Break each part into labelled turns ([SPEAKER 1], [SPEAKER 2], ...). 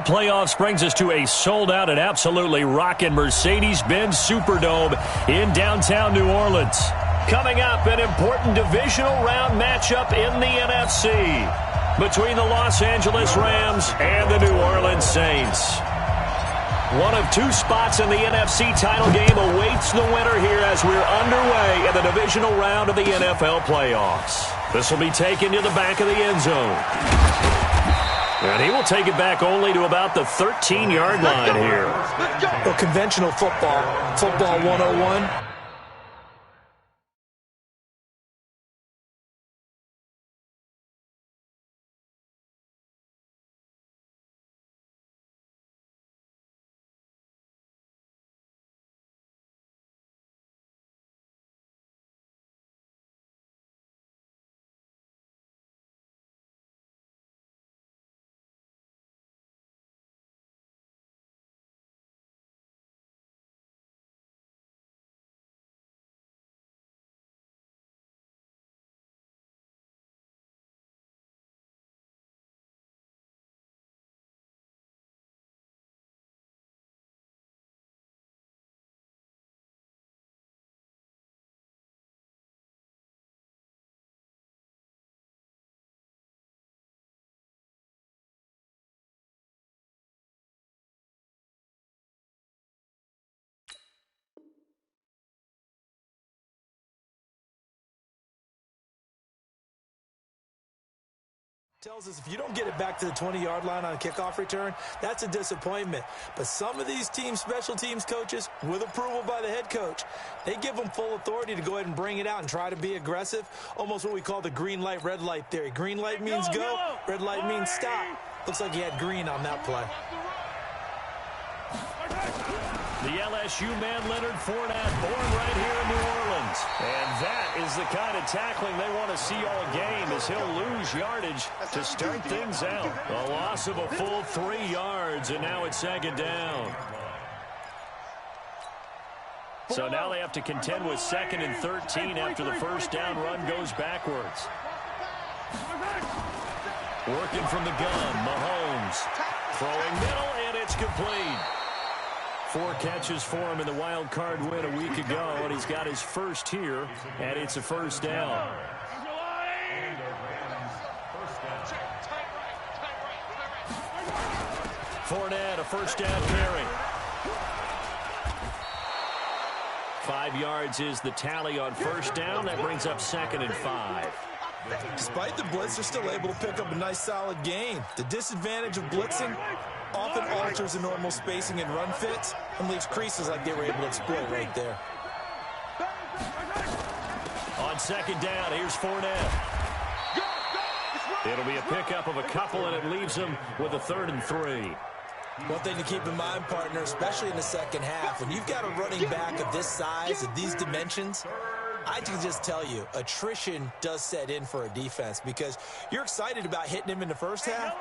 [SPEAKER 1] Playoffs brings us to a sold-out and absolutely rocking Mercedes-Benz Superdome in downtown New Orleans. Coming up, an important divisional round matchup in the NFC between the Los Angeles Rams and the New Orleans Saints. One of two spots in the NFC title game awaits the winner here as we're underway in the divisional round of the NFL playoffs. This will be taken to the back of the end zone. And he will take it back only to about the 13-yard line here.
[SPEAKER 2] Well, conventional football 101. Tells us if you don't get it back to the 20-yard line on a kickoff return, that's a disappointment. But some of these special teams coaches, with approval by the head coach, they give them full authority to go ahead and bring it out and try to be aggressive, almost what we call the green light, red light theory. Green light means go, red light means stop. Looks like he had green on that play.
[SPEAKER 1] The LSU man, Leonard Fournette, born right here in New Orleans. And that is the kind of tackling they want to see all game, as he'll lose yardage to start things out. A loss of a full 3 yards, and now it's second down. So now they have to contend with 2nd and 13 after the first down run goes backwards. Working from the gun, Mahomes. Throwing middle, and it's complete. 4 catches for him in the wild card win a week ago, and he's got his first here, and it's a first down. Fournette, a first down carry. 5 yards is the tally on first down. That brings up 2nd and 5.
[SPEAKER 2] Despite the blitz, they're still able to pick up a nice solid gain. The disadvantage of blitzing often alters the normal spacing and run fits and leaves creases like they were able to exploit right there.
[SPEAKER 1] On second down, here's Fournette. It'll be a pickup of a couple, and it leaves them with a 3rd and 3.
[SPEAKER 2] One thing to keep in mind, partner, especially in the second half, when you've got a running back of this size, of these dimensions, I can just tell you, attrition does set in for a defense because you're excited about hitting him in the first half.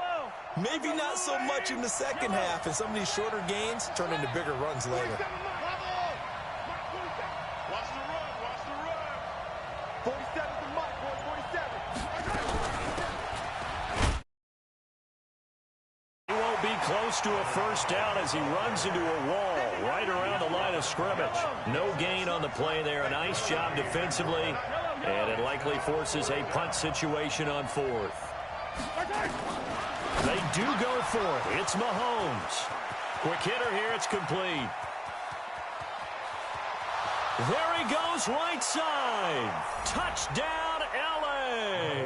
[SPEAKER 2] Maybe not so much in the second half, and some of these shorter gains turn into bigger runs later.
[SPEAKER 3] Watch the run. 47 to Mike, 47.
[SPEAKER 1] He won't be close to a first down as he runs into a wall right around the line of scrimmage. No gain on the play there. A nice job defensively, and it likely forces a punt situation on 4th. They do go for it. It's Mahomes. Quick hitter here. It's complete. There he goes, right side. Touchdown, L.A.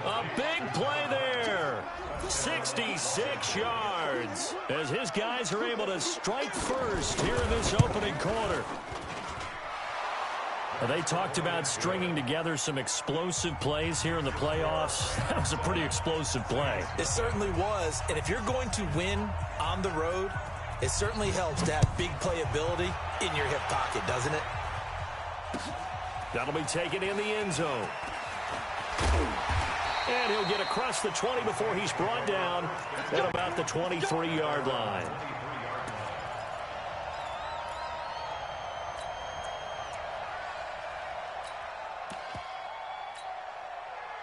[SPEAKER 1] A big play there. 66 yards as his guys are able to strike first here in this opening quarter. They talked about stringing together some explosive plays here in the playoffs. That was a pretty explosive play.
[SPEAKER 2] It certainly was, and if you're going to win on the road, it certainly helps to have big playability in your hip pocket, doesn't it?
[SPEAKER 1] That'll be taken in the end zone. And he'll get across the 20 before he's brought down at about the 23-yard line.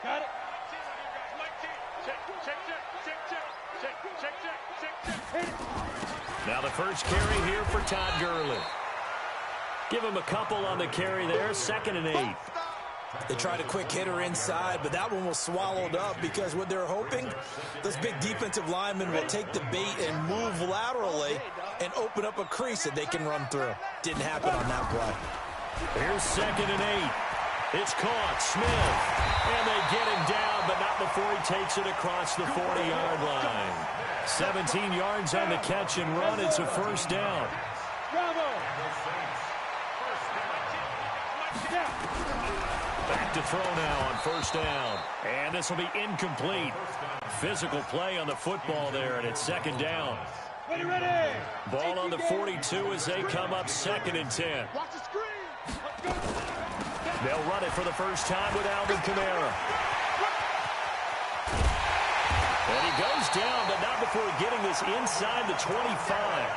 [SPEAKER 3] Got it. Check.
[SPEAKER 1] Now the first carry here for Todd Gurley. Give him a couple on the carry there, 2nd and 8.
[SPEAKER 2] They tried a quick hitter inside, but that one was swallowed up because what they're hoping, those big defensive linemen will take the bait and move laterally and open up a crease that they can run through. Didn't happen on that play.
[SPEAKER 1] Here's 2nd and 8. It's caught, Smith. And they get him down, but not before he takes it across the 40-yard line. 17 yards on the catch and run. It's a first down. Back to throw now on first down. And this will be incomplete. Physical play on the football there, and it's 2nd down.
[SPEAKER 3] Ready.
[SPEAKER 1] Ball on the 42 as they come up 2nd and 10.
[SPEAKER 3] Watch the screen.
[SPEAKER 1] They'll run it for the first time with Alvin Kamara. And he goes down, but not before getting this inside the 25.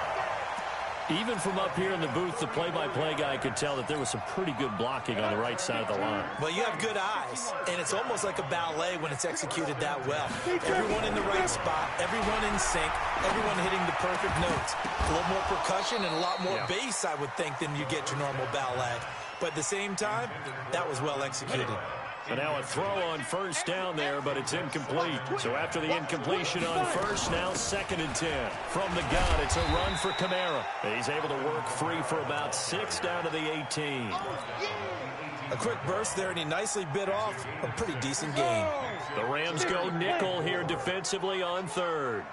[SPEAKER 1] Even from up here in the booth, the play-by-play guy could tell that there was some pretty good blocking on the right side of the line.
[SPEAKER 2] Well, you have good eyes, and it's almost like a ballet when it's executed that well. Everyone in the right spot, everyone in sync, everyone hitting the perfect notes. A little more percussion and a lot more bass, I would think, than you get your normal ballet. But at the same time, that was well executed.
[SPEAKER 1] And now a throw on first down there, but it's incomplete. So after the incompletion on first, now 2nd and 10. From the gun, it's a run for Kamara. He's able to work free for about 6 down to the 18.
[SPEAKER 2] A quick burst there, and he nicely bit off a pretty decent gain.
[SPEAKER 1] The Rams go nickel here defensively on 3rd.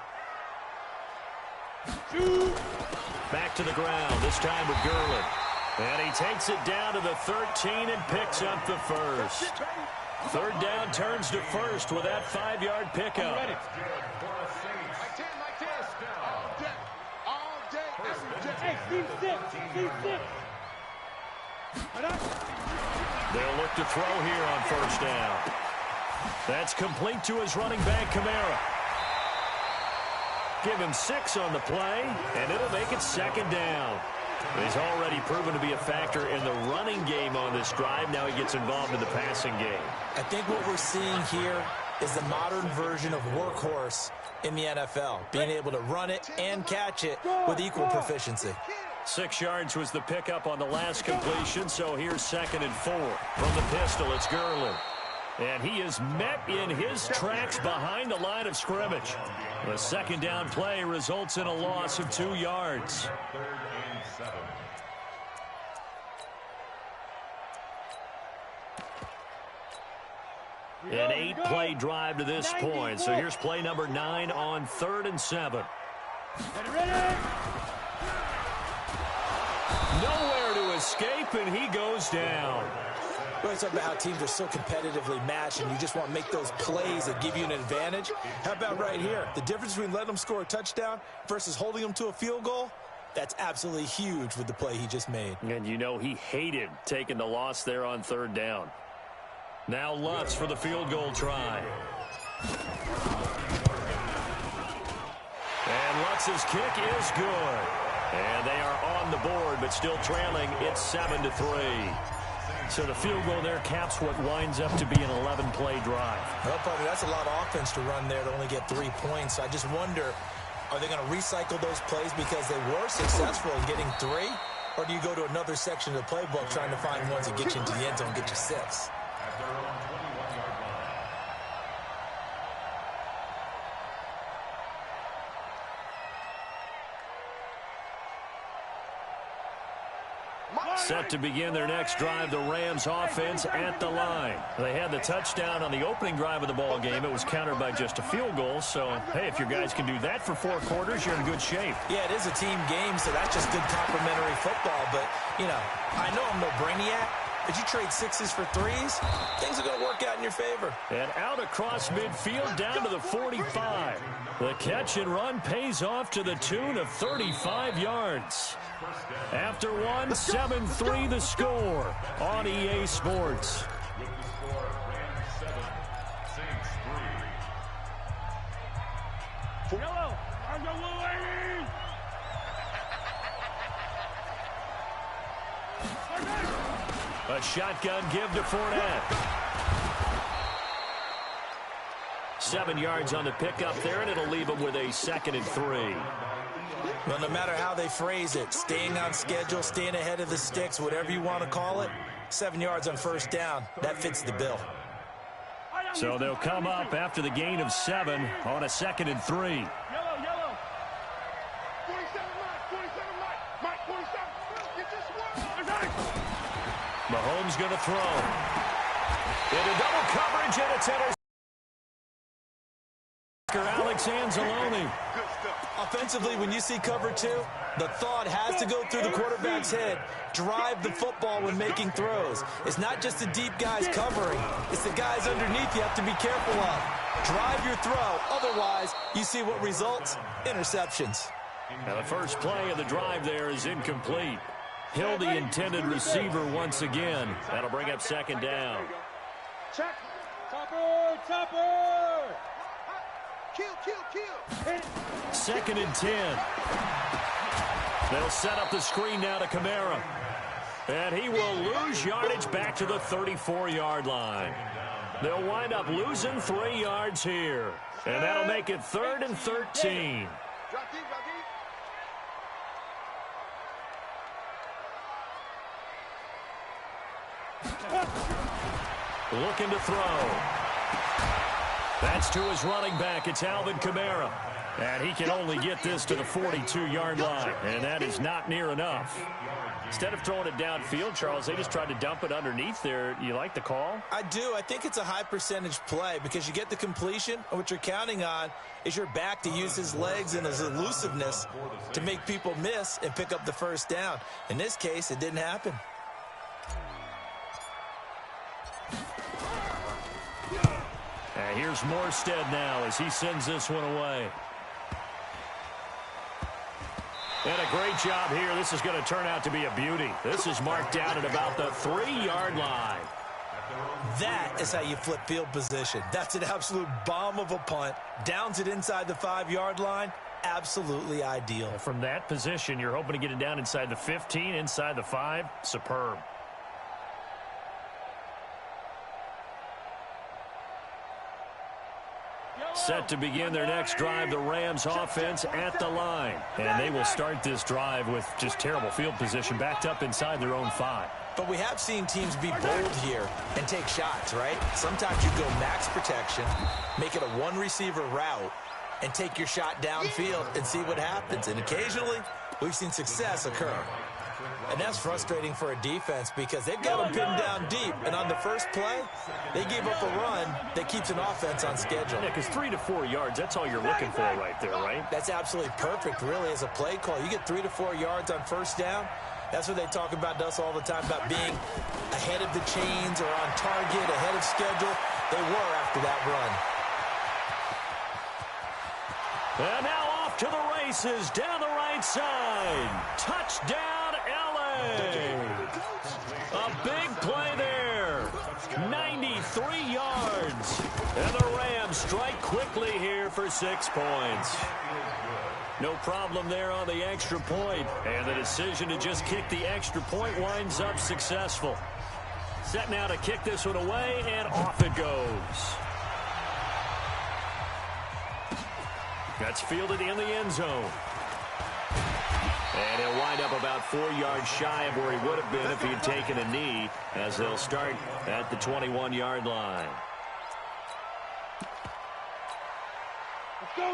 [SPEAKER 1] Back to the ground, this time with Gurley. And he takes it down to the 13 and picks up the first. 3rd down turns to first with that 5-yard pickup. They'll look to throw here on first down. That's complete to his running back, Kamara. Give him 6 on the play, and it'll make it 2nd down. He's already proven to be a factor in the running game on this drive. Now he gets involved in the passing game.
[SPEAKER 2] I think what we're seeing here is the modern version of workhorse in the NFL, being able to run it and catch it with equal proficiency.
[SPEAKER 1] 6 yards was the pickup on the last completion, so here's 2nd and 4. From the pistol, it's Gurley. And he is met in his tracks behind the line of scrimmage. The 2nd down play results in a loss of 2 yards. An 8-play drive to this point. So here's play number 9 on 3rd and 7. Nowhere to escape, and he goes down.
[SPEAKER 2] We're talking about how teams are so competitively matched, and you just want to make those plays that give you an advantage. How about right here? The difference between letting them score a touchdown versus holding them to a field goal, that's absolutely huge with the play he just made.
[SPEAKER 1] And you know he hated taking the loss there on 3rd down. Now Lutz for the field goal try. And Lutz's kick is good. And they are on the board, but still trailing. It's 7-3. So the field goal there caps what winds up to be an 11-play drive.
[SPEAKER 2] Well, partner, that's a lot of offense to run there to only get 3 points. I just wonder, are they going to recycle those plays because they were successful in getting 3? Or do you go to another section of the playbook trying to find ones that get you into the end zone and get you 6?
[SPEAKER 1] Set to begin their next drive, the Rams offense at the line. They had the touchdown on the opening drive of the ball game. It was countered by just a field goal. So, hey, if your guys can do that for 4 quarters, you're in good shape.
[SPEAKER 2] Yeah, it is a team game, so that's just good complementary football. But, you know, I know I'm no brainiac, but you trade 6s for 3s, things are going to work out in your favor.
[SPEAKER 1] And out across midfield down to the 45. The catch and run pays off to the tune of 35 yards. After one, 7-3 the score on EA Sports.
[SPEAKER 3] Yellow, are you willing?
[SPEAKER 1] A shotgun give to Fournette. 7 yards on the pickup there, and it'll leave him with a 2nd and 3.
[SPEAKER 2] Well, no matter how they phrase it, staying on schedule, staying ahead of the sticks, whatever you want to call it, 7 yards on first down, that fits the bill.
[SPEAKER 1] So they'll come up after the gain of 7 on a 2nd and 3.
[SPEAKER 3] Yellow. 47, Mike, 47. You just won.
[SPEAKER 1] Mahomes going to throw. Into double coverage, and it's intercepted. Alex Anzalone.
[SPEAKER 2] Offensively, when you see cover 2, the thought has to go through the quarterback's head. Drive the football when making throws. It's not just the deep guys covering. It's the guys underneath you have to be careful of. Drive your throw. Otherwise, you see what results? Interceptions.
[SPEAKER 1] Now the first play of the drive there is incomplete. Hill, the intended receiver once again. That'll bring up 2nd down.
[SPEAKER 3] Check. Topper. Kill.
[SPEAKER 1] 2nd and 10. They'll set up the screen now to Kamara. And he will lose yardage back to the 34-yard line. They'll wind up losing 3 yards here. And that'll make it 3rd and 13.
[SPEAKER 3] Drop deep.
[SPEAKER 1] Looking to throw. That's to his running back. It's Alvin Kamara. And he can only get this to the 42-yard line. And that is not near enough. Instead of throwing it downfield, Charles, they just tried to dump it underneath there. You like the call?
[SPEAKER 2] I do. I think it's a high percentage play because you get the completion, and what you're counting on is your back to use his legs and his elusiveness to make people miss and pick up the first down. In this case, it didn't happen.
[SPEAKER 1] Here's Morstead now as he sends this one away. And a great job here. This is going to turn out to be a beauty. This is marked down at about the 3-yard line.
[SPEAKER 2] That is how you flip field position. That's an absolute bomb of a punt. Downs it inside the 5-yard line. Absolutely ideal.
[SPEAKER 1] From that position, you're hoping to get it down inside the 15, inside the 5. Superb. Set to begin their next drive, the Rams offense at the line. And they will start this drive with just terrible field position, backed up inside their own 5.
[SPEAKER 2] But we have seen teams be bold here and take shots, right? Sometimes you go max protection, make it a one-receiver route, and take your shot downfield and see what happens. And occasionally, we've seen success occur. And that's frustrating for a defense because they've got them pinned down deep. And on the first play, they gave up a run that keeps an offense on schedule.
[SPEAKER 1] Yeah, because 3 to 4 yards, that's all you're looking for right there, right?
[SPEAKER 2] That's absolutely perfect, really, as a play call. You get 3 to 4 yards on first down. That's what they talk about to us all the time, about being ahead of the chains or on target, ahead of schedule. They were after that run.
[SPEAKER 1] And now off to the races, down the right side. Touchdown, L.A. A big play there. 93 yards. And the Rams strike quickly here for 6 points. No problem there on the extra point. And the decision to just kick the extra point winds up successful. Set now to kick this one away, and off it goes. That's fielded in the end zone. And he'll wind up about 4 yards shy of where he would have been if he had taken a knee, as they'll start at the 21-yard line.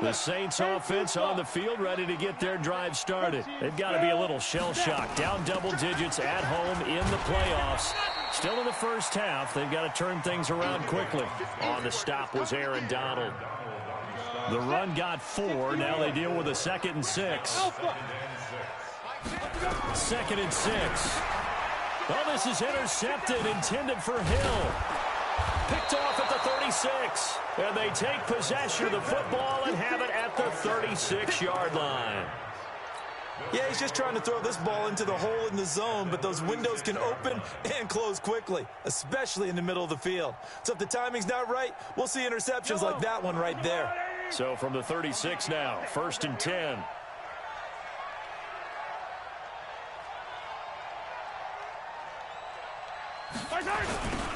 [SPEAKER 1] The Saints offense on the field, ready to get their drive started. They've got to be a little shell-shocked. Down double digits at home in the playoffs. Still in the first half, they've got to turn things around quickly. On the stop was Aaron Donald. The run got 4. Now they deal with a 2nd and 6. 2nd and 6. Oh, this is intercepted, intended for Hill. Picked off at the 36. And they take possession of the football and have it at the 36-yard line.
[SPEAKER 2] Yeah, he's just trying to throw this ball into the hole in the zone, but those windows can open and close quickly, especially in the middle of the field. So if the timing's not right, we'll see interceptions like that one right there.
[SPEAKER 1] So from the 36 now, 1st and 10.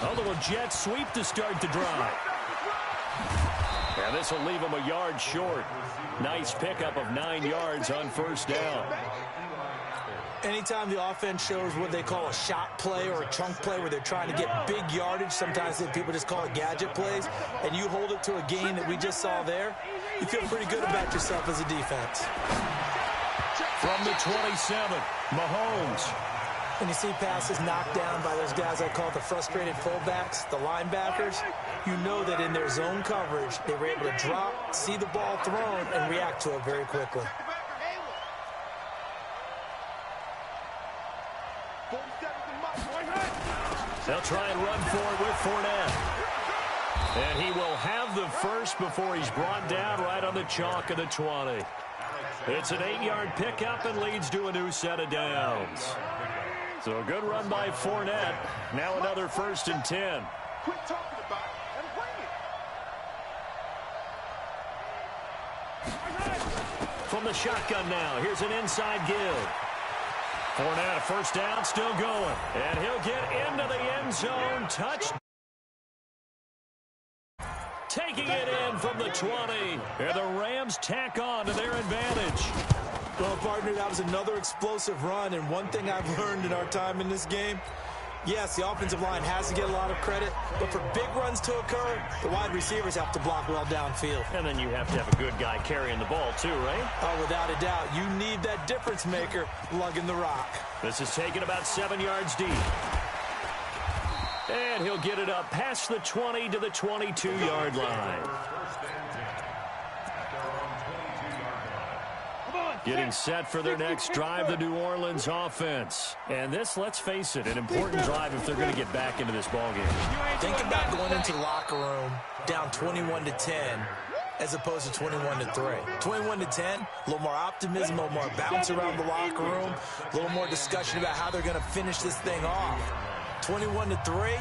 [SPEAKER 1] A little jet sweep to start the drive. And this will leave him a yard short. Nice pickup of 9 yards on first down.
[SPEAKER 2] Anytime the offense shows what they call a shot play or a chunk play where they're trying to get big yardage, sometimes people just call it gadget plays, and you hold it to a gain that we just saw there, you feel pretty good about yourself as a defense.
[SPEAKER 1] From the 27, Mahomes.
[SPEAKER 2] When you see passes knocked down by those guys I call the frustrated fullbacks, the linebackers, you know that in their zone coverage, they were able to drop, see the ball thrown, and react to it very quickly.
[SPEAKER 1] They'll try and run for it with Fournette. And he will have the first before he's brought down right on the chalk of the 20. It's an 8-yard pickup and leads to a new set of downs. So a good run by Fournette. Now another 1st and 10.
[SPEAKER 3] Quit talking about it and bring it.
[SPEAKER 1] From the shotgun now, here's an inside give. Fournette, a first down, still going. And he'll get into the end zone. Touch. Taking it in from the 20. And the Rams tack on to their advantage.
[SPEAKER 2] Well, partner, that was another explosive run. And one thing I've learned in our time in this game, yes, the offensive line has to get a lot of credit, but for big runs to occur, the wide receivers have to block well downfield.
[SPEAKER 1] And then you have to have a good guy carrying the ball too, right?
[SPEAKER 2] Oh, without a doubt. You need that difference maker lugging the rock.
[SPEAKER 1] This is taken about 7 yards deep. And he'll get it up past the 20 to the 22-yard line. Getting set for their next drive, the New Orleans offense. And this, let's face it, an important drive if they're going to get back into this ballgame.
[SPEAKER 2] Think about going into the locker room down 21-10 as opposed to 21-3. 21-10, a little more optimism, a little more bounce around the locker room, a little more discussion about how they're going to finish this thing off. 21-3,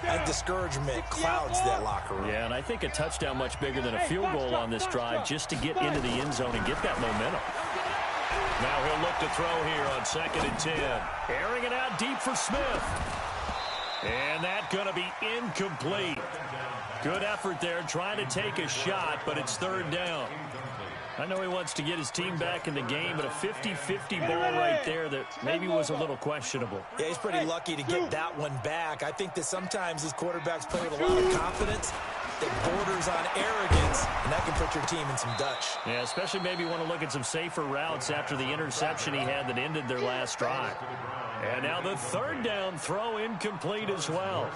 [SPEAKER 2] and discouragement clouds that locker room.
[SPEAKER 1] Yeah, and I think a touchdown much bigger than a field goal on this drive just to get into the end zone and get that momentum. Now he'll look to throw here on 2nd and 10. Airing it out deep for Smith. And that's going to be incomplete. Good effort there trying to take a shot, but it's 3rd down. I know he wants to get his team back in the game, but a 50-50 ball right there that maybe was a little questionable.
[SPEAKER 2] Yeah, he's pretty lucky to get that one back. I think that sometimes these quarterbacks play with a lot of confidence that borders on arrogance, and that can put your team in some Dutch.
[SPEAKER 1] Yeah, especially maybe want to look at some safer routes after the interception he had that ended their last drive. And now the 3rd down throw incomplete as well.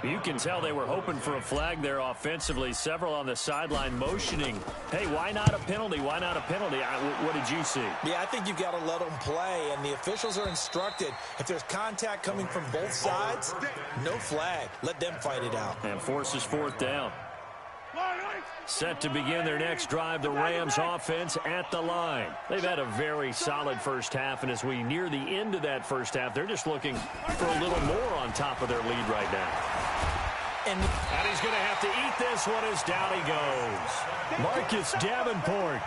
[SPEAKER 1] You can tell they were hoping for a flag there offensively. Several on the sideline motioning, hey, why not a penalty? Why not a penalty? What did you see?
[SPEAKER 2] Yeah, I think you've got to let them play, and the officials are instructed. If there's contact coming from both sides, no flag. Let them fight it out.
[SPEAKER 1] And forces 4th down. Set to begin their next drive, the Rams offense at the line. They've had a very solid first half, and as we near the end of that first half, they're just looking for a little more on top of their lead right now. And he's going to have to eat this one as down he goes. Marcus Davenport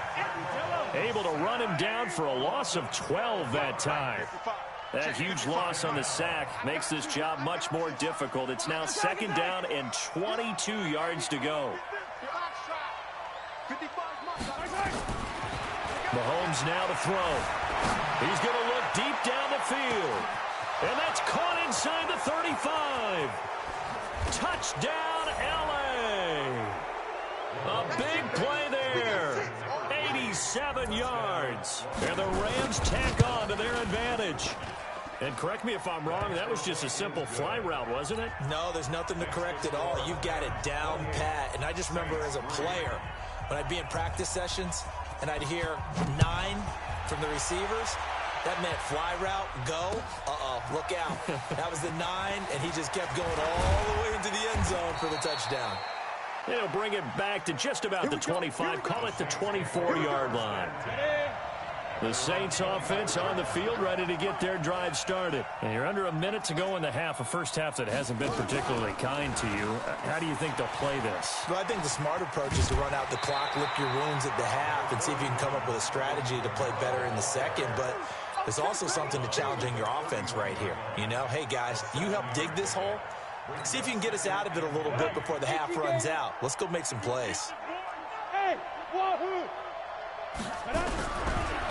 [SPEAKER 1] able to run him down for a loss of 12 that time. That huge loss on the sack makes this job much more difficult. It's now 2nd down and 22 yards to go. Mahomes now to throw. He's going to look deep down the field. And that's caught inside the 35. Touchdown, L.A. A big play there. 87 yards. And the Rams tack on to their advantage. And correct me if I'm wrong, that was just a simple fly route, wasn't it?
[SPEAKER 2] No, there's nothing to correct at all. You've got it down pat. And I just remember as a player, when I'd be in practice sessions and I'd hear 9 from the receivers, that meant fly route, go, look out. That was the 9, and he just kept going all the way into the end zone for the touchdown.
[SPEAKER 1] They'll bring it back to just about the 25, call it the 24-yard line. The Saints offense on the field, ready to get their drive started. And you're under a minute to go in the half, a first half that hasn't been particularly kind to you. How do you think they'll play this?
[SPEAKER 2] Well, I think the smart approach is to run out the clock, lick your wounds at the half, and see if you can come up with a strategy to play better in the second. But there's also something to challenging your offense right here. You know, hey, guys, you help dig this hole. See if you can get us out of it a little bit before the half runs out. Let's go make some plays.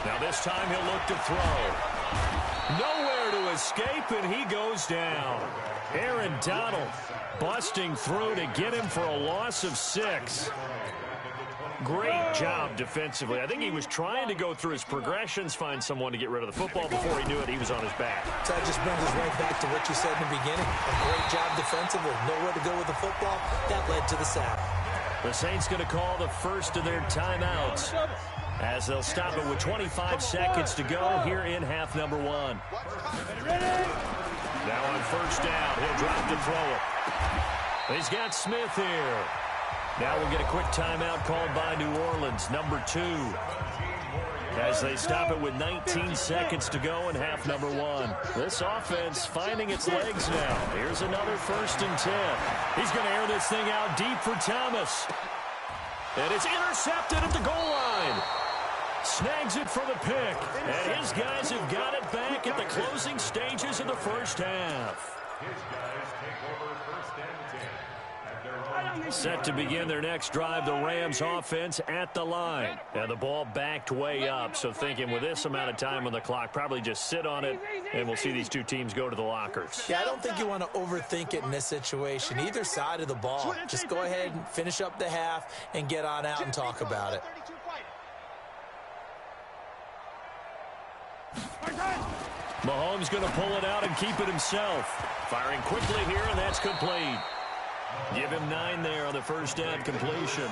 [SPEAKER 1] Now this time he'll look to throw. Nowhere to escape, and he goes down. Aaron Donald busting through to get him for a loss of 6. Great job defensively. I think he was trying to go through his progressions, find someone to get rid of the football. Before he knew it, he was on his back.
[SPEAKER 2] So that just brings us right back to what you said in the beginning. A great job defensively. Nowhere to go with the football. That led to the sack.
[SPEAKER 1] The Saints going to call the first of their timeouts as they'll stop it with 25 seconds to go here in half number 1. Now on first down, he'll drop to throw it. He's got Smith here. Now we'll get a quick timeout called by New Orleans, number 2. As they stop it with 19 seconds to go in half number 1. This offense finding its legs now. Here's another 1st and 10. He's going to air this thing out deep for Thomas. And it's intercepted at the goal line. Snags it for the pick. And his guys have got it back at the closing stages of the first half. Set to begin their next drive, the Rams offense at the line. And the ball backed way up, so thinking with this amount of time on the clock, probably just sit on it, and we'll see these two teams go to the lockers.
[SPEAKER 2] Yeah, I don't think you want to overthink it in this situation. Either side of the ball, just go ahead and finish up the half and get on out and talk about it.
[SPEAKER 1] Mahomes going to pull it out and keep it himself. Firing quickly here, and that's complete. Give him 9 there on the first down completion.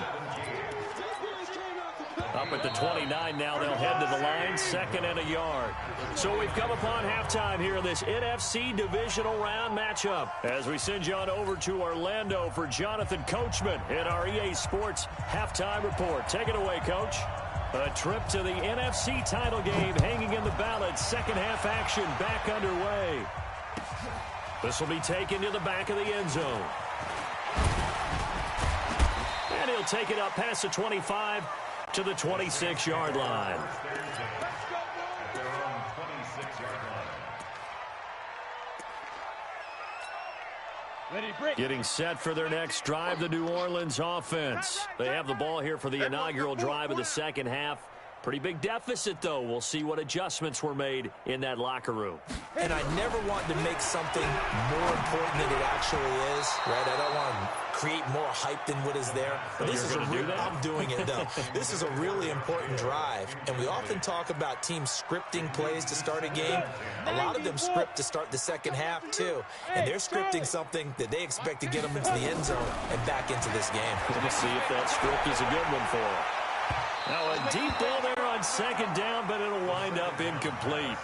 [SPEAKER 1] Up at the 29 now, they'll head to the line, 2nd and a yard. So we've come upon halftime here in this NFC divisional round matchup. As we send you on over to Orlando for Jonathan Coachman in our EA Sports halftime report. Take it away, Coach. A trip to the NFC title game hanging in the balance. Second half action back underway. This will be taken to the back of the end zone. And he'll take it up past the 25 to the 26-yard line. Getting set for their next drive, the New Orleans offense. They have the ball here for the inaugural drive of the second half. Pretty big deficit, though. We'll see what adjustments were made in that locker room.
[SPEAKER 2] And I never want to make something more important than it actually is, right? I don't want to create more hype than what is there. But this is I'm doing it, though. This is a really important drive. And we often talk about teams scripting plays to start a game. A lot of them script to start the second half, too. And they're scripting something that they expect to get them into the end zone and back into this game.
[SPEAKER 1] We'll see if that script is a good one for them. Now a deep ball there on second down, but it'll wind up incomplete.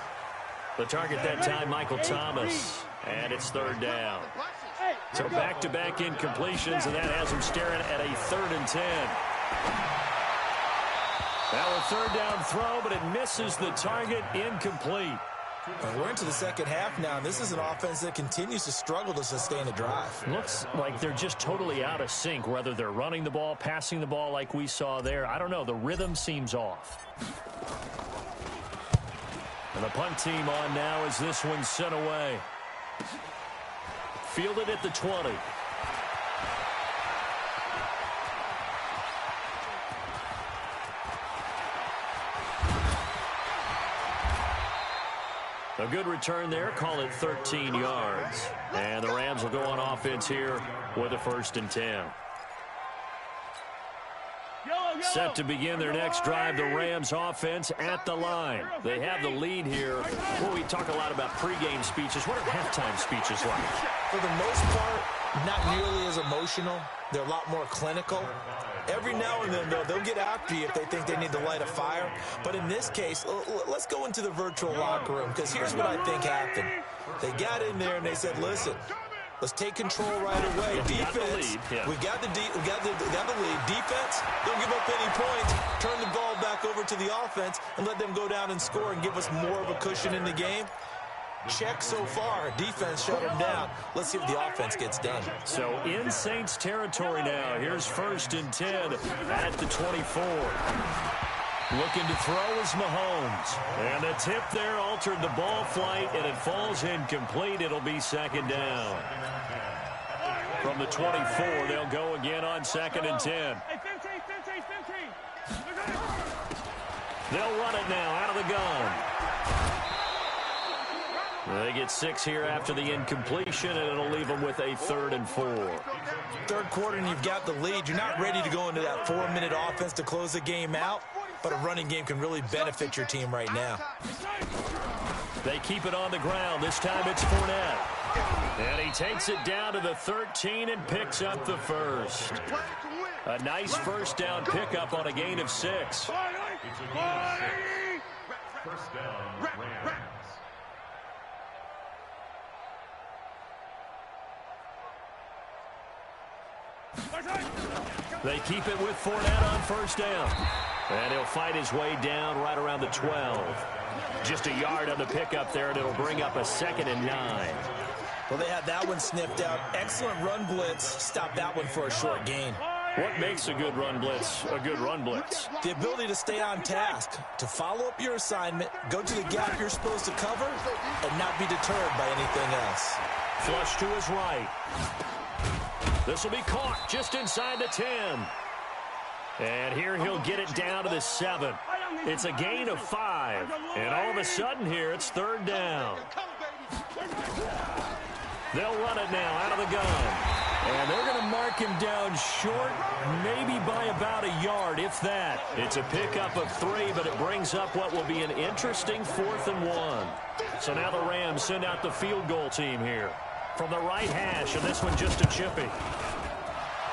[SPEAKER 1] The target that time, Michael Thomas. And it's 3rd down. So back-to-back incompletions, and that has him staring at a 3rd and 10. Now a 3rd down throw, but it misses the target, incomplete.
[SPEAKER 2] We're into the second half now, and this is an offense that continues to struggle to sustain a drive.
[SPEAKER 1] Looks like they're just totally out of sync, whether they're running the ball, passing the ball like we saw there. I don't know. The rhythm seems off. And the punt team on now as this one's sent away. Fielded at the 20. A good return there. Call it 13 yards. And the Rams will go on offense here with a 1st and 10. Set to begin their next drive, the Rams offense at the line. They have the lead here. Well, we talk a lot about pregame speeches. What are halftime speeches like?
[SPEAKER 2] For the most part, not nearly as emotional. They're a lot more clinical. Every now and then, though, they'll get after you if they think they need to light a fire. But in this case, let's go into the virtual locker room, because here's what I think happened. They got in there and they said, listen, let's take control right away. Defense, we got the lead. Defense, don't give up any points. Turn the ball back over to the offense and let them go down and score and give us more of a cushion in the game. Check so far. Defense shut them down. Let's see if the offense gets done.
[SPEAKER 1] So in Saints territory now. Here's 1st and 10 at the 24. Looking to throw is Mahomes. And the tip there altered the ball flight, and it falls incomplete. It'll be 2nd down. From the 24, they'll go again on 2nd and 10. They'll run it now out of the gun. They get 6 here after the incompletion, and it'll leave them with a 3rd and 4.
[SPEAKER 2] Third quarter, and you've got the lead. You're not ready to go into that 4-minute offense to close the game out, but a running game can really benefit your team right now.
[SPEAKER 1] They keep it on the ground. This time it's Fournette. And he takes it down to the 13 and picks up the first. A nice first down pickup on a gain of 6.
[SPEAKER 3] First down, Rams.
[SPEAKER 1] They keep it with Fournette on first down. And he'll fight his way down right around the 12. Just a yard on the pickup there, and it'll bring up a 2nd and 9.
[SPEAKER 2] Well, they had that one sniffed out. Excellent run blitz. Stop that one for a short gain.
[SPEAKER 1] What makes a good run blitz a good run blitz?
[SPEAKER 2] The ability to stay on task, to follow up your assignment, go to the gap you're supposed to cover, and not be deterred by anything else.
[SPEAKER 1] Flush to his right. This will be caught just inside the 10. And here he'll get it down to the 7. It's a gain of 5. And all of a sudden here, it's 3rd down. They'll run it now out of the gun. And they're going to mark him down short, maybe by about a yard, if that. It's a pickup of 3, but it brings up what will be an interesting 4th and 1. So now the Rams send out the field goal team here from the right hash, and this one just a chippy.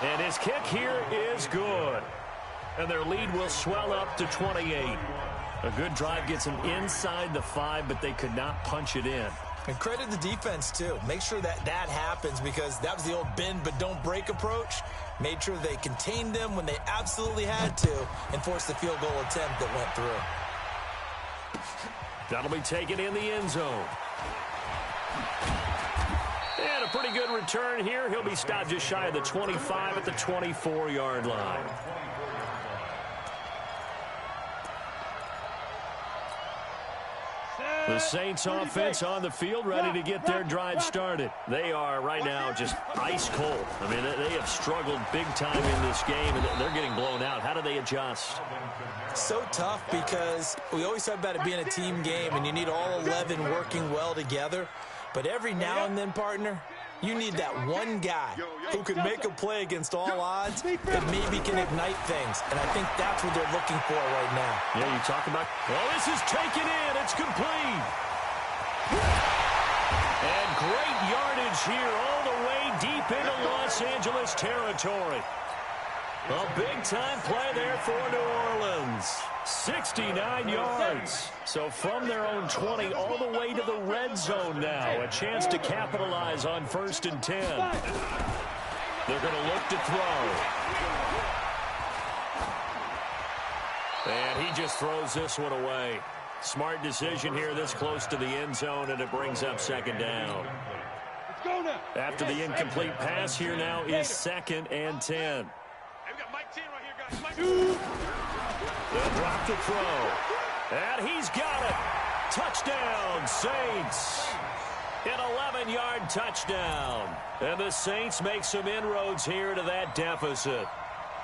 [SPEAKER 1] And his kick here is good. And their lead will swell up to 28. A good drive gets them inside the 5, but they could not punch it in.
[SPEAKER 2] And credit the defense, too. Make sure that happens, because that was the old bend but don't break approach. Made sure they contained them when they absolutely had to and forced the field goal attempt that went through.
[SPEAKER 1] That'll be taken in the end zone. And a pretty good return here. He'll be stopped just shy of the 25 at the 24-yard line. The Saints offense on the field, ready to get their drive started. They are right now just ice cold. I mean, they have struggled big time in this game, and they're getting blown out. How do they adjust?
[SPEAKER 2] So tough, because we always talk about it being a team game, and you need all 11 working well together. But every now and then, partner, you need that one guy who can make a play against all odds that maybe can ignite things. And I think that's what they're looking for right now.
[SPEAKER 1] Yeah, you talk about, well, this is taken in. It's complete. And great yardage here all the way deep into Los Angeles territory. A big-time play there for New Orleans. 69 yards. So from their own 20 all the way to the red zone now. A chance to capitalize on 1st and 10. They're going to look to throw. And he just throws this one away. Smart decision here this close to the end zone, and it brings up 2nd down. After the incomplete pass, here now is 2nd and 10. They'll drop the throw. And he's got it. Touchdown, Saints. An 11-yard touchdown. And the Saints make some inroads here to that deficit.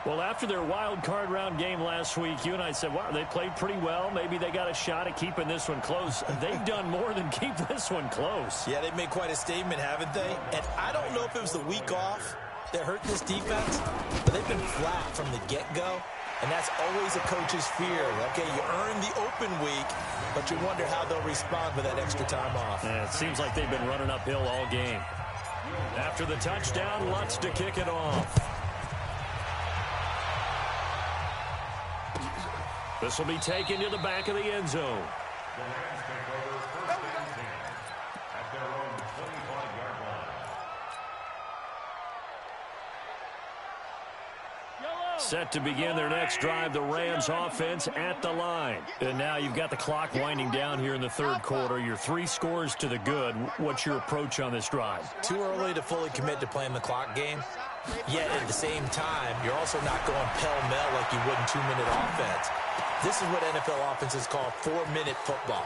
[SPEAKER 1] Well, after their wild card round game last week, you and I said, wow, they played pretty well. Maybe they got a shot at keeping this one close. They've done more than keep this one close.
[SPEAKER 2] Yeah, they've made quite a statement, haven't they? And I don't know if it was the week off that hurt this defense, but they've been flat from the get-go. And that's always a coach's fear. Okay, you earn the open week, but you wonder how they'll respond with that extra time off.
[SPEAKER 1] Yeah, it seems like they've been running uphill all game. After the touchdown, Lutz to kick it off. This will be taken to the back of the end zone. Set to begin their next drive, the Rams offense at the line. And now you've got the clock winding down here in the 3rd quarter. You're 3 scores to the good. What's your approach on this drive?
[SPEAKER 2] Too early to fully commit to playing the clock game. Yet at the same time, you're also not going pell-mell like you would in 2-minute offense. This is what NFL offenses call 4-minute football.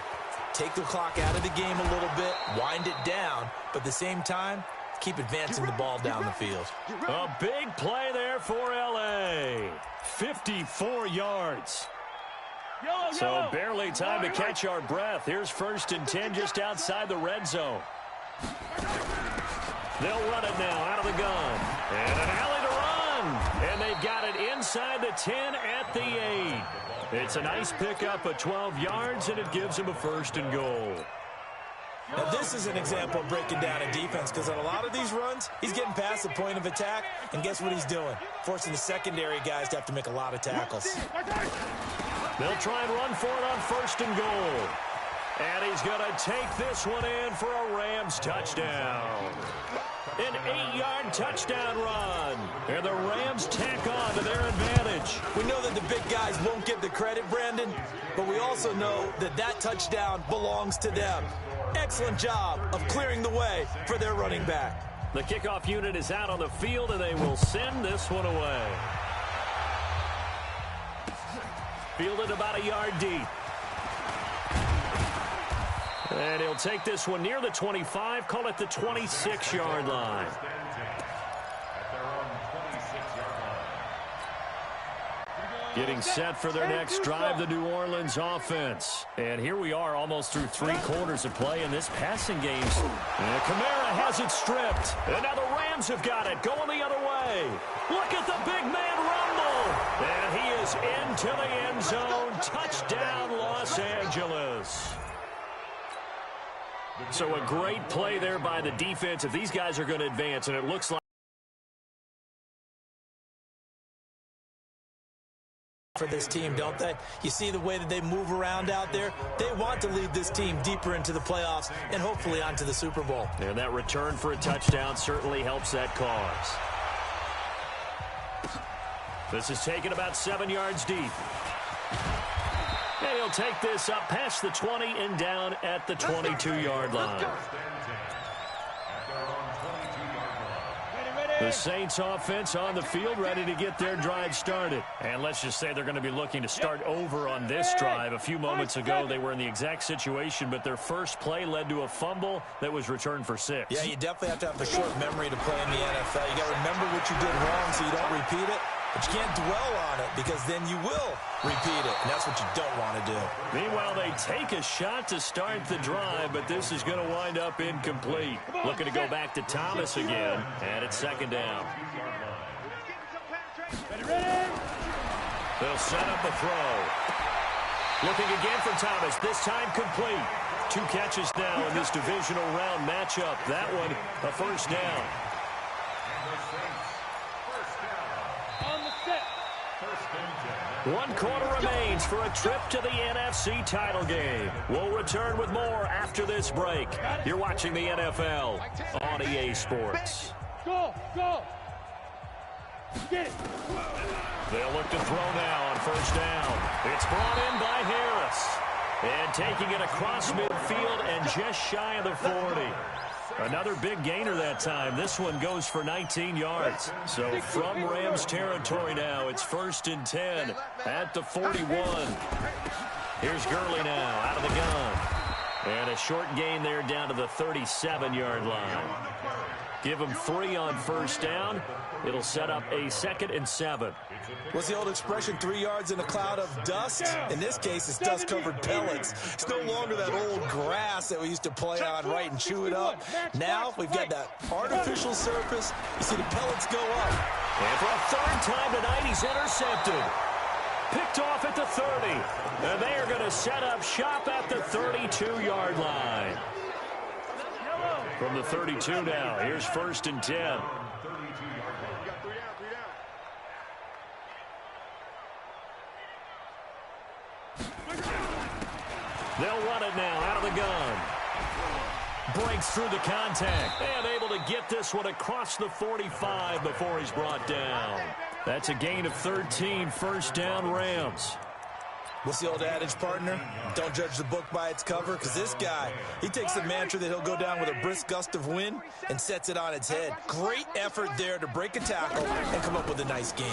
[SPEAKER 2] Take the clock out of the game a little bit, wind it down, but at the same time, keep advancing the ball down the field.
[SPEAKER 1] A big play there for L.A. 54 yards. So barely time to catch our breath. Here's 1st and 10 just outside the red zone. They'll run it now out of the gun. And an alley to run. And they've got it inside the 10 at the 8. It's a nice pickup of 12 yards, and it gives them a 1st and goal.
[SPEAKER 2] Now, this is an example of breaking down a defense, because on a lot of these runs, he's getting past the point of attack, and guess what he's doing? Forcing the secondary guys to have to make a lot of tackles.
[SPEAKER 1] They'll try and run for it on 1st and goal. And he's going to take this one in for a Rams touchdown. An 8-yard touchdown run. And the Rams tack on to their advantage.
[SPEAKER 2] We know that the big guys won't get the credit, Brandon, but we also know that that touchdown belongs to them. Excellent job of clearing the way for their running back.
[SPEAKER 1] The kickoff unit is out on the field, and they will send this one away. Fielded about a yard deep. And he'll take this one near the 25, call it the 26-yard line. Getting set for their next drive, the New Orleans offense. And here we are almost through 3 quarters of play in this passing game. And Kamara has it stripped. And now the Rams have got it going the other way. Look at the big man rumble. And he is into the end zone. Touchdown, Los Angeles. So a great play there by the defense. If these guys are going to advance, and it looks like
[SPEAKER 2] for this team, don't they? You see the way that they move around out there? They want to lead this team deeper into the playoffs and hopefully onto the Super Bowl.
[SPEAKER 1] And that return for a touchdown certainly helps that cause. This is taken about 7 yards deep. And he'll take this up past the 20 and down at the 22-yard line. The Saints offense on the field, ready to get their drive started. And let's just say they're going to be looking to start over on this drive. A few moments ago, they were in the exact situation, but their first play led to a fumble that was returned for 6.
[SPEAKER 2] Yeah, you definitely have to have a short memory to play in the NFL. You got to remember what you did wrong so you don't repeat it. But you can't dwell on it, because then you will repeat it, and that's what you don't want to do.
[SPEAKER 1] Meanwhile, they take a shot to start the drive, but this is going to wind up incomplete. Looking to go back to Thomas again, and it's 2nd down. They'll set up the throw. Looking again for Thomas, this time complete. 2 catches now in this divisional round matchup. That one, a 1st down. 1 quarter remains for a trip to the NFC title game. We'll return with more after this break. You're watching the NFL on EA Sports.
[SPEAKER 3] Go! Get it!
[SPEAKER 1] They'll look to throw now on 1st down. It's brought in by Harris. And taking it across midfield and just shy of the 40. Another big gainer that time. This one goes for 19 yards. So from Rams territory now, it's 1st and 10 at the 41. Here's Gurley now out of the gun. And a short gain there down to the 37-yard line. Give him 3 on 1st down. It'll set up a 2nd and 7.
[SPEAKER 2] What's the old expression, 3 yards in a cloud of dust? In this case, it's dust-covered pellets. It's no longer that old grass that we used to play on, right, and chew it up. Now we've got that artificial surface. You see the pellets go up.
[SPEAKER 1] And for a 3rd time tonight, he's intercepted. Picked off at the 30. And they are going to set up shop at the 32-yard line. From the 32 now, here's 1st and 10. They'll run it now out of the gun. Breaks through the contact and able to get this one across the 45 before he's brought down. That's a gain of 13, 1st down Rams.
[SPEAKER 2] What's the old adage, partner? Don't judge the book by its cover, because this guy, he takes the mantra that he'll go down with a brisk gust of wind and sets it on its head. Great effort there to break a tackle and come up with a nice gain.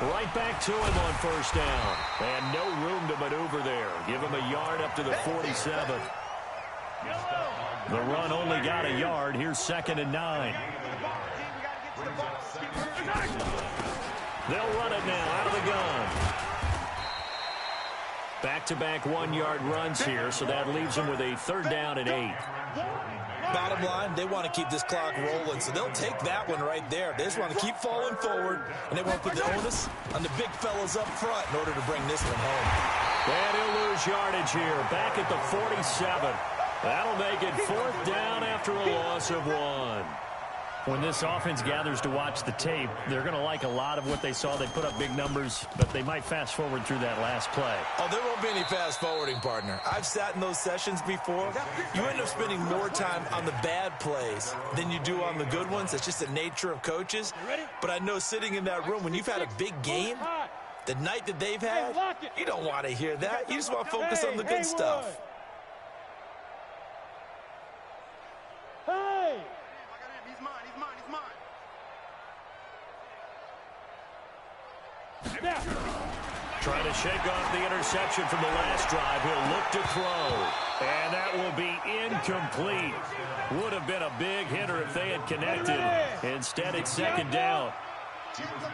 [SPEAKER 1] Right back to him on 1st down. And no room to maneuver there. Give him a yard up to the 47. The run only got a yard. Here's 2nd and 9. They'll run it now out of the gun. Back-to-back one-yard runs here, so that leaves them with a 3rd down and 8.
[SPEAKER 2] Bottom line, they want to keep this clock rolling, so they'll take that one right there. They just want to keep falling forward, and they want to put the onus on the big fellas up front in order to bring this one home.
[SPEAKER 1] And he'll lose yardage here, back at the 47. That'll make it 4th down after a loss of 1. When this offense gathers to watch the tape, they're going to like a lot of what they saw. They put up big numbers, but they might fast forward through that last play.
[SPEAKER 2] Oh, there won't be any fast forwarding, partner. I've sat in those sessions before. You end up spending more time on the bad plays than you do on the good ones. It's just the nature of coaches. But I know sitting in that room, when you've had a big game, the night that they've had, you don't want to hear that. You just want to focus on the good stuff.
[SPEAKER 3] Hey!
[SPEAKER 1] Trying to shake off the interception from the last drive. He'll look to throw. And that will be incomplete. Would have been a big hitter if they had connected. Instead, it's 2nd down.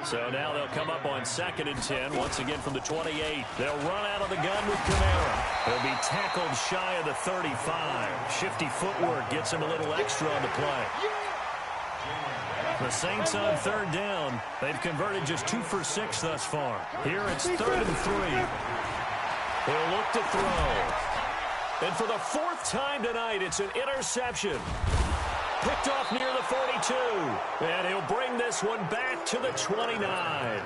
[SPEAKER 1] So now they'll come up on 2nd and 10. Once again from the 28. They'll run out of the gun with Kamara. He'll be tackled shy of the 35. Shifty footwork gets him a little extra on the play. The Saints on 3rd down. They've converted just 2 for 6 thus far. Here it's 3rd and 3. He'll look to throw. And for the 4th time tonight, it's an interception. Picked off near the 42. And he'll bring this one back to the 29.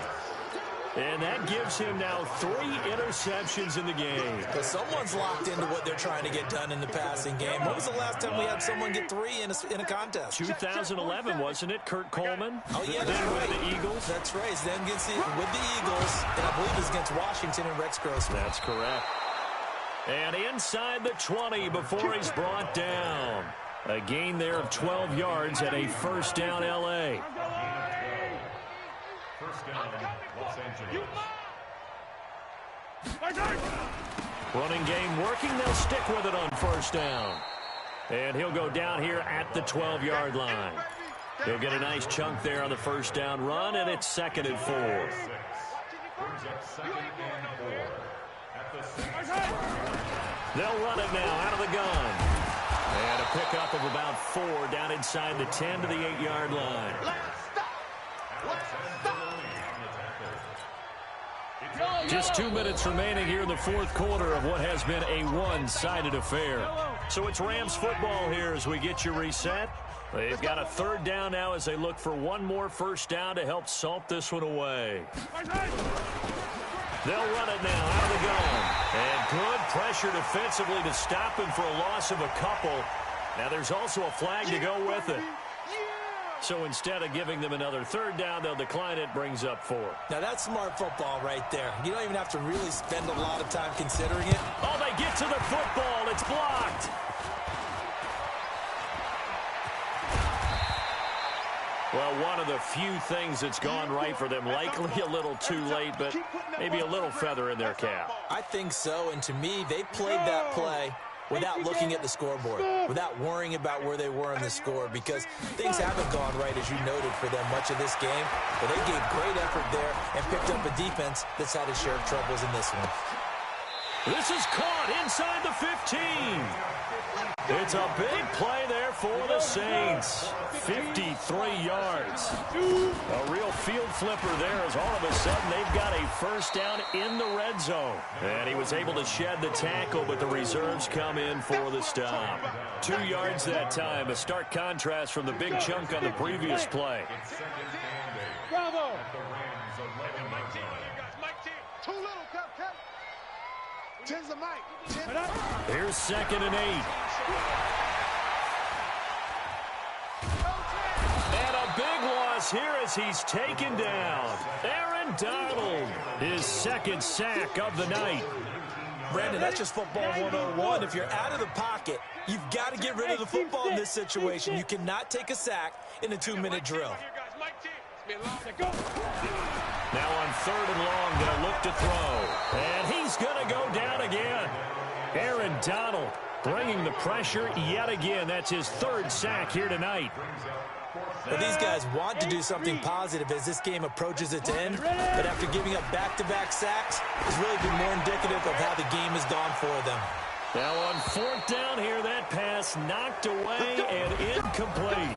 [SPEAKER 1] And that gives him now 3 interceptions in the game.
[SPEAKER 2] Because someone's locked into what they're trying to get done in the passing game. When was the last time we had someone get 3 in a contest?
[SPEAKER 1] 2011, wasn't it? Kurt Coleman?
[SPEAKER 2] Oh, yeah,
[SPEAKER 1] then with the Eagles?
[SPEAKER 2] That's right. Then with the Eagles, and I believe it was against Washington and Rex Grossman.
[SPEAKER 1] That's correct. And inside the 20 before he's brought down. A gain there of 12 yards at a 1st down L.A.
[SPEAKER 3] First down, Los Angeles.
[SPEAKER 1] Running game working. They'll stick with it on 1st down. And he'll go down here at the 12-yard line. He'll get a nice chunk there on the 1st down run, and it's 2nd and 4. They'll run it now out of the gun. And a pickup of about 4 down inside the 10 to the 8-yard line. Just 2 minutes remaining here in the 4th quarter of what has been a one-sided affair. So it's Rams football here as we get you reset. They've got a 3rd down now as they look for one more 1st down to help salt this one away. They'll run it now out of the gun. And good pressure defensively to stop him for a loss of a couple. Now there's also a flag to go with it. So instead of giving them another 3rd down, they'll decline it, brings up 4.
[SPEAKER 2] Now that's smart football right there. You don't even have to really spend a lot of time considering it.
[SPEAKER 1] Oh, they get to the football. It's blocked. Well, one of the few things that's gone right for them, likely a little too late, but maybe a little feather in their cap.
[SPEAKER 2] I think so, and to me, they played that play without looking at the scoreboard, without worrying about where they were in the score, because things haven't gone right, as you noted, for them much of this game. But they gave great effort there and picked up a defense that's had a share of troubles in this one.
[SPEAKER 1] This is caught inside the 15. It's a big play there for the Saints. 53 yards. A real field flipper there as all of a sudden they've got a 1st down in the red zone. And he was able to shed the tackle, but the reserves come in for the stop. 2 yards that time. A stark contrast from the big chunk on the previous play.
[SPEAKER 3] Bravo!
[SPEAKER 1] Here's 2nd and 8. And a big loss here as he's taken down. Aaron Donald, his 2nd sack of the night.
[SPEAKER 2] Brandon, that's just football 101. If you're out of the pocket, you've got to get rid of the football in this situation. You cannot take a sack in a 2-minute drill.
[SPEAKER 1] Now on 3rd and long, they'll look to throw. And he's going to go down again. Aaron Donald bringing the pressure yet again. That's his 3rd sack here tonight.
[SPEAKER 2] Well, these guys want to do something positive as this game approaches its end, but after giving up back-to-back sacks, it's really been more indicative of how the game has gone for them.
[SPEAKER 1] Now on 4th down here, that pass knocked away and incomplete.